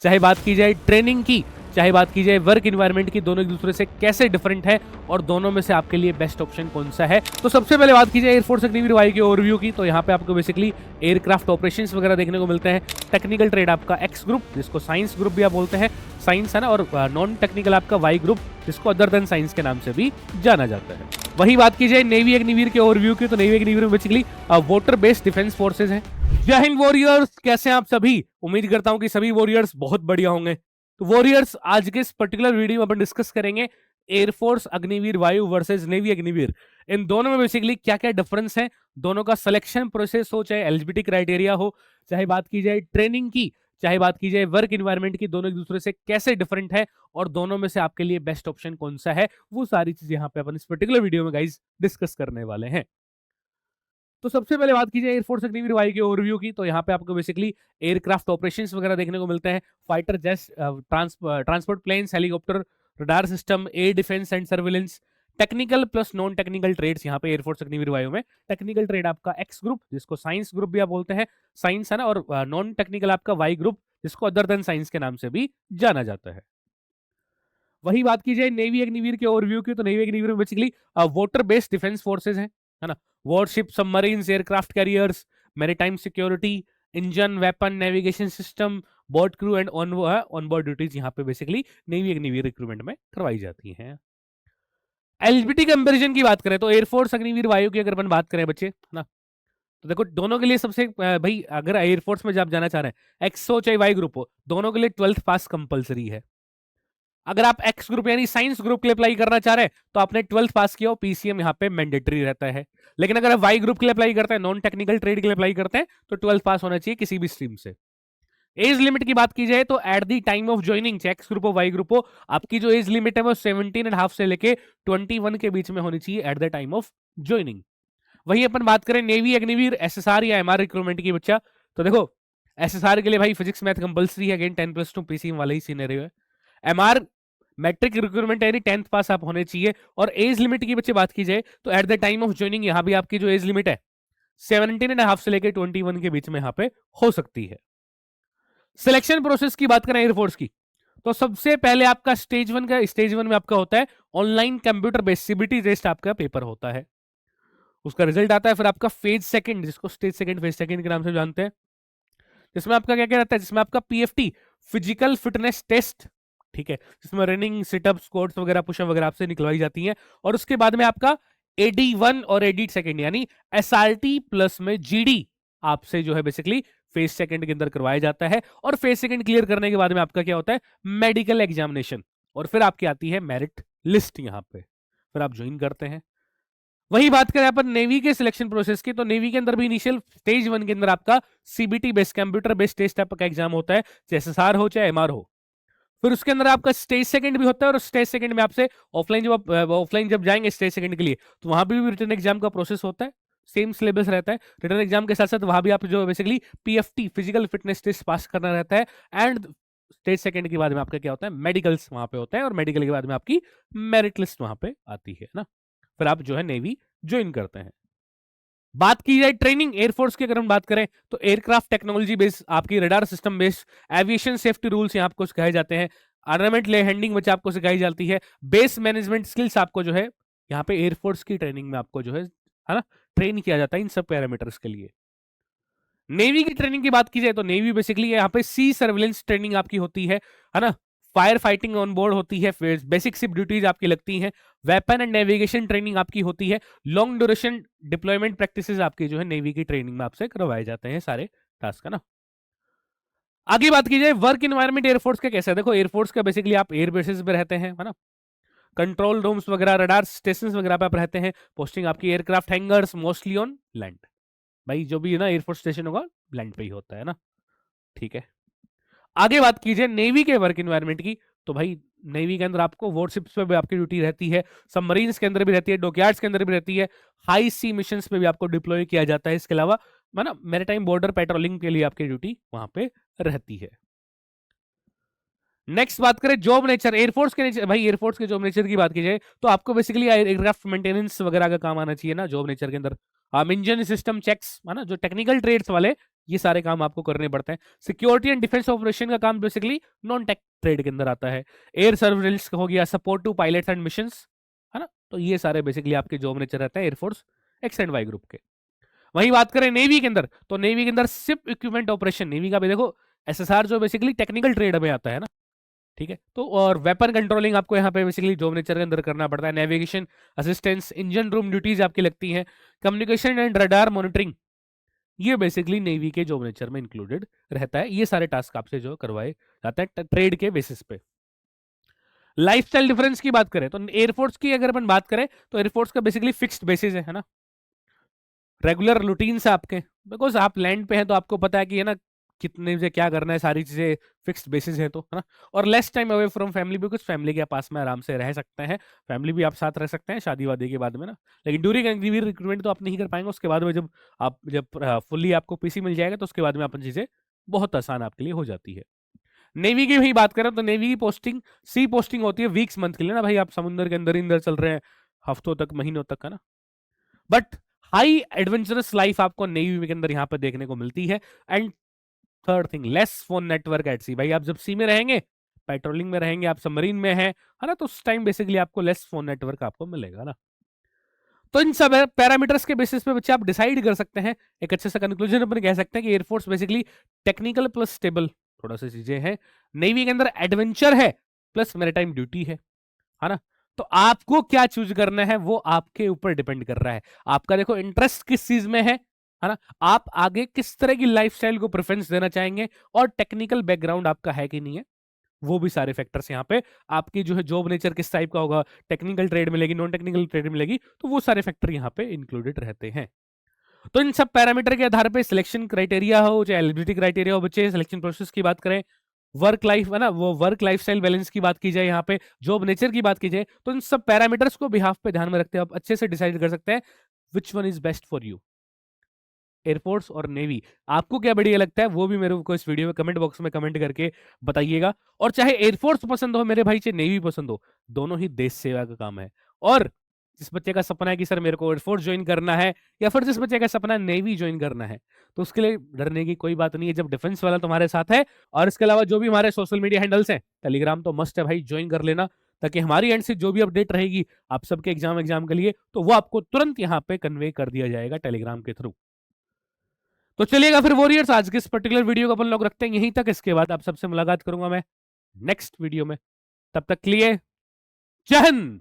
चाहे बात की जाए ट्रेनिंग की, चाहे बात की जाए वर्क इन्वायरमेंट की, दोनों एक दूसरे से कैसे डिफरेंट है और दोनों में से आपके लिए बेस्ट ऑप्शन कौन सा है। तो सबसे पहले बात की जाए एयरफोर्स अग्निवीर वायु की ओवरव्यू की, तो यहाँ पे आपको बेसिकली एयरक्राफ्ट ऑपरेशंस वगैरह देखने को मिलते हैं। टेक्निकल ट्रेड आपका एक्स ग्रुप, जिसको साइंस ग्रुप भी आप बोलते हैं, साइंस है ना, और नॉन टेक्निकल आपका वाई ग्रुप, जिसको अदर देन साइंस के नाम से भी जाना जाता है। वही बात की जाए नेवी अग्निवीर के ओवरव्यू की, तो नेवी अग्निवीर में basically water based defence forces हैं। जय हिंद वॉरियर्स, कैसे हैं आप सभी। उम्मीद करता हूं कि सभी वॉरियर्स बहुत बढ़िया होंगे। तो वॉरियर्स, आज के इस पर्टिकुलर वीडियो में अपन डिस्कस करेंगे एयरफोर्स अग्निवीर वायु वर्सेस नेवी अग्निवीर। इन दोनों में बेसिकली क्या क्या डिफरेंस है, दोनों का सिलेक्शन प्रोसेस हो, चाहे एलिजिबिलिटी क्राइटेरिया हो, चाहे बात की जाए ट्रेनिंग की, चाहे बात की जाए वर्क इन्वायरमेंट की, दोनों एक दूसरे से कैसे डिफरेंट है और दोनों में से आपके लिए बेस्ट ऑप्शन कौन सा है, वो सारी चीजें यहाँ पे अपन इस पर्टिकुलर वीडियो में गाइज डिस्कस करने वाले हैं। तो सबसे पहले बात की जाए एयरफोर्स अग्निवीर वायु के ओवरव्यू की, तो यहाँ पे आपको बेसिकली एयरक्राफ्ट ऑपरेशंस वगैरह देखने को मिलते हैं। Fighter jet, transport planes, helicopter, radar system, air defence and surveillance, technical plus non technical trades यहाँ पे एयरफोर्स अग्निवीर वायु में। टेक्निकल ट्रेड आपका एक्स ग्रुप, जिसको साइंस ग्रुप भी आप बोलते हैं, साइंस है ना, और नॉन टेक्निकल आपका वाई ग्रुप, जिसको अदर देन साइंस के नाम से भी जाना जाता है। वही बात की जाए नेवी अग्निवीर के ओवरव्यू की, तो नेवी अग्निवीर में basically water based defence forces हैं, है ना। Worship, submarines, aircraft carriers, maritime security, engine, weapon, navigation system, board crew and on board duties यहाँ पे बेसिकली नेवी अग्निवीर रिक्रूटमेंट में करवाई जाती हैं। एलिजिबिलिटी कंपैरिजन की बात करें तो एयरफोर्स अग्निवीर वायु की अगर अपन बात करें बच्चे, है ना, तो देखो दोनों के लिए सबसे भाई अगर एयरफोर्स में जब जाना चाह रहे हैं, एक्स हो चाहे वाई ग्रुप हो, दोनों के लिए 12th पास कंपलसरी है। अगर आप एक्स ग्रुप यानी साइंस ग्रुप के लिए अप्लाई करना चाह रहे हैं तो आपने 12th पास किया हो, पीसीएम यहाँ पे मैंडेटरी रहता है। लेकिन अगर आप वाई ग्रुप के लिए अप्लाई करते हैं, नॉन टेक्निकल ट्रेड के लिए अप्लाई करते हैं, तो 12th पास होना चाहिए किसी भी स्ट्रीम से। एज लिमिट की बात की जाए तो at the time of joining, x group हो वाई ग्रुप हो, आपकी जो एज लिमिट है वो 17.5 से लेके 21 के बीच में होनी चाहिए at the time of joining. वही अपन बात करें नेवी अग्निवीर, एसएसआर या एमआर रिक्रूटमेंट की बच्चा, तो देखो एसएसआर के लिए भाई फिजिक्स मैथ कंपलसरी है, अगेन 10+2 पीसीएम वाला ही सिनेरियो है। एमआर मैट्रिक रिक्रूटमेंट यानी 10th पास आप होने चाहिए। और एज लिमिट की बच्चे बात की जाए तो at the time of joining यहाँ भी आपकी जो एज लिमिट है 17.5 से लेकर 21 के बीच में यहाँ पे हो सकती है। सिलेक्शन प्रोसेस की बात करें एयरफोर्स की, तो सबसे पहले आपका स्टेज वन में आपका होता है online computer based CBT test, आपका पेपर होता है, उसका रिजल्ट आता है। फिर आपका फेज सेकंड, जिसको स्टेज सेकंड फेज सेकंड के नाम से जानते हैं, जिसमें आपका क्या क्या रहता है, जिसमें आपका पीएफटी फिजिकल फिटनेस टेस्ट, ठीक है, जिसमें रनिंग, सिटअप, स्क्वाट्स वगैरह, पुशअप वगैरह आपसे निकलवाई जाती हैं। और उसके बाद में आपका एडी 1 और एडी सेकंड यानी एसआरटी प्लस में जीडी आपसे जो है बेसिकली फेज सेकंड के अंदर करवाया जाता है। और फेज सेकंड क्लियर करने के बाद में आपका क्या होता है, मेडिकल एग्जामिनेशन, और फिर आपकी आती है मेरिट लिस्ट, यहाँ पे फिर आप ज्वाइन करते हैं। वही बात करें अपन नेवी के सिलेक्शन प्रोसेस की, तो नेवी के अंदर भी इनिशियल स्टेज 1 के अंदर आपका CBT based computer based test आपका एग्जाम होता है, चाहे एसएसआर हो चाहे एमआर हो। फिर उसके अंदर आपका स्टेज सेकंड भी होता है, और स्टेज सेकंड में आपसे ऑफलाइन जब जाएंगे स्टेज सेकंड के लिए, तो वहां भी रिटर्न एग्जाम का प्रोसेस होता है, सेम सिलेबस रहता है। रिटर्न एग्जाम के साथ साथ वहां भी आप जो basically PFT physical fitness test pass करना रहता है। एंड स्टेज सेकंड के बाद में आपका क्या होता है, मेडिकल्स वहां पे होता है, और मेडिकल के बाद में आपकी मेरिट लिस्ट वहां पे आती है ना, फिर आप जो है नेवी ज्वाइन करते हैं। बात की जाए ट्रेनिंग एयरफोर्स की, अगर हम बात करें तो एयरक्राफ्ट टेक्नोलॉजी बेस्ड, आपकी radar system based, aviation safety rules यहाँ आपको सिखाए जाते हैं, आर्मामेंट ले हैंडिंग बच्चे आपको सिखाई जाती है, बेस मैनेजमेंट स्किल्स आपको जो है यहाँ पे एयरफोर्स की ट्रेनिंग में आपको जो है ना, ट्रेन किया जाता है इन सब पैरामीटर्स के लिए। नेवी की ट्रेनिंग की बात की जाए तो नेवी बेसिकली यहाँ पे सी सर्विलेंस ट्रेनिंग आपकी होती है ना, फायर फाइटिंग ऑन बोर्ड होती है, फिर बेसिक शिप ड्यूटीज आपकी लगती हैं, वेपन एंड नेविगेशन ट्रेनिंग आपकी होती है, लॉन्ग ड्यूरेशन डिप्लॉयमेंट प्रैक्टिसेस आपकी जो है नेवी की ट्रेनिंग में आपसे करवाए जाते हैं सारे टास्क, है ना। आगे बात की जाए वर्क इन्वायरमेंट एयरफोर्स का कैसा है, देखो एयरफोर्स का बेसिकली आप एयर बेसिस पे रहते हैं, है ना, कंट्रोल रूम्स वगैरह, रडार स्टेशन वगैरह पे आप रहते हैं। पोस्टिंग आपकी aircraft hangers, mostly on land, भाई जो भी है ना एयरफोर्स स्टेशन होगा लैंड पे ही होता है ना, ठीक है। आगे बात कीजिए नेवी के वर्क इन्वायरमेंट की, तो भाई नेवी के अंदर आपको वॉरशिप्स पे भी आपकी ड्यूटी रहती है, सबमरीन्स के अंदर भी रहती है, डॉकयार्ड्स के अंदर भी रहती है, हाई सी मिशंस पे भी आपको डिप्लॉय किया जाता है। इसके अलावा ना मैरीटाइम बॉर्डर पेट्रोलिंग के लिए आपकी ड्यूटी वहां पे रहती है। नेक्स्ट बात करें जॉब नेचर एयरफोर्स के नेचर, भाई एयरफोर्स के जॉब नेचर की बात की जाए तो आपको बेसिकली एयरक्राफ्ट मेंटेनेंस वगैरह का काम आना चाहिए ना जॉब नेचर के अंदर। इंजन सिस्टम चेक्स, है ना, जो टेक्निकल ट्रेड्स वाले, ये सारे काम आपको करने पड़ते हैं। सिक्योरिटी एंड डिफेंस ऑपरेशन का काम बेसिकली नॉन टेक ट्रेड के अंदर आता है। एयर सर्विलेंस हो गया, support to pilots and missions, है ना, तो ये सारे बेसिकली आपके जॉब नेचर रहते हैं air force X and Y group के। वहीं बात करें नेवी के अंदर, तो नेवी के अंदर शिप इक्विपमेंट ऑपरेशन, नेवी का भी देखो एसएसआर जो बेसिकली टेक्निकल ट्रेड में आता है ना, ठीक है। तो और वेपन कंट्रोलिंग आपको यहाँ पे बेसिकली जॉब नेचर के अंदर करना पड़ता है। Navigation assistance, engine room duties आपकी लगती हैं। कम्युनिकेशन एंड रडार मॉनिटरिंग, ये बेसिकली नेवी के जॉब नेचर में इंक्लूडेड रहता है। ये सारे टास्क आपसे जो करवाए जाते हैं ट्रेड के बेसिस पे। लाइफस्टाइल डिफरेंस की बात करें तो एयरफोर्स की अगर अपन बात करें तो एयरफोर्स का बेसिकली फिक्स्ड बेसिस है ना, रेगुलर रूटीन से आपके, बिकॉज आप लैंड पे हैं तो आपको पता है कि है ना कितने बजे क्या करना है, सारी चीजें फिक्स्ड बेसिस है तो, है ना। और less time away from family, because family के पास में आराम से रह सकते हैं, फैमिली भी आप साथ रह सकते हैं शादी वादी के बाद में ना। लेकिन ड्यूरिंग एग्रीवी रिक्रूटमेंट तो आप नहीं कर पाएंगे, उसके बाद में जब फुल्ली आपको पीसी मिल जाएगा तो उसके बाद में अपन चीजें बहुत आसान आपके लिए हो जाती है। नेवी की भी बात करें तो नेवी की पोस्टिंग सी पोस्टिंग होती है वीक्स मंथ के लिए ना भाई, आप समुद्र के अंदर ही अंदर चल रहे हैं हफ्तों तक, महीनों तक, है ना। बट हाई एडवेंचरस लाइफ आपको नेवी के अंदर यहाँ पे देखने को मिलती है। And third thing, less phone network at sea, भाई आप जब सी में रहेंगे, पेट्रोलिंग में रहेंगे, आप सबमरीन में हैं, है ना, तो उस टाइम बेसिकली आपको लेस फोन नेटवर्क आपको मिलेगा ना। तो इन सब पैरामीटर्स के बेसिस पे बच्चे आप डिसाइड कर सकते हैं। एक अच्छे सा कंक्लूजन अपन कह सकते हैं कि air force basically technical plus stable थोड़ा सा चीजें हैं, नेवी के अंदर एडवेंचर है प्लस मैरीटाइम ड्यूटी है ना। तो आपको क्या चूज करना है वो आपके ऊपर डिपेंड कर रहा है। आपका देखो इंटरेस्ट किस चीज में है ना, आप आगे किस तरह की लाइफस्टाइल को प्रेफरेंस देना चाहेंगे, और टेक्निकल बैकग्राउंड आपका है कि नहीं है, वो भी सारे फैक्टर्स यहाँ पे, आपकी जो है जॉब नेचर किस टाइप का होगा, टेक्निकल ट्रेड मिलेगी, नॉन टेक्निकल ट्रेड मिलेगी, तो वो सारे फैक्टर यहाँ पे इंक्लूडेड रहते हैं। तो इन सब पैरामीटर के आधार पे सिलेक्शन क्राइटेरिया हो, चाहे एलिजिबिलिटी क्राइटेरिया हो, बच्चे सिलेक्शन प्रोसेस की बात करें, वर्क लाइफ है ना, वो वर्क लाइफ स्टाइल बैलेंस की बात की जाए, यहाँ पे जॉब नेचर की बात की जाए, तो इन सब पैरामीटर्स को बिहाफ पे ध्यान में रखते हैं आप अच्छे से डिसाइड कर सकते हैं which one is best for you, air force और नेवी। आपको क्या बढ़िया लगता है वो भी मेरे को इस वीडियो में कमेंट बॉक्स में कमेंट करके बताइएगा। और चाहे एयरफोर्स पसंद हो मेरे भाई, चाहे नेवी पसंद हो, दोनों ही देश सेवा का काम है। और जिस बच्चे का सपना है कि सर मेरे को एयरफोर्स ज्वाइन करना है, या फिर जिस बच्चे का सपना है नेवी ज्वाइन करना है, तो उसके लिए डरने की कोई बात नहीं है जब डिफेंस वाला तुम्हारे साथ है। और इसके अलावा जो भी हमारे सोशल मीडिया हैंडल्स हैं, टेलीग्राम तो मस्ट है भाई, ज्वाइन कर लेना, ताकि हमारी एंड से जो भी अपडेट रहेगी आप सबके एग्जाम के लिए, तो वो आपको तुरंत यहाँ पे कन्वे कर दिया जाएगा टेलीग्राम के थ्रू। तो चलिएगा फिर वॉरियर्स, आज के इस पर्टिकुलर वीडियो को अपन लोग रखते हैं यहीं तक। इसके बाद आप सबसे मुलाकात करूंगा मैं नेक्स्ट वीडियो में, तब तक के लिए जय हिंद।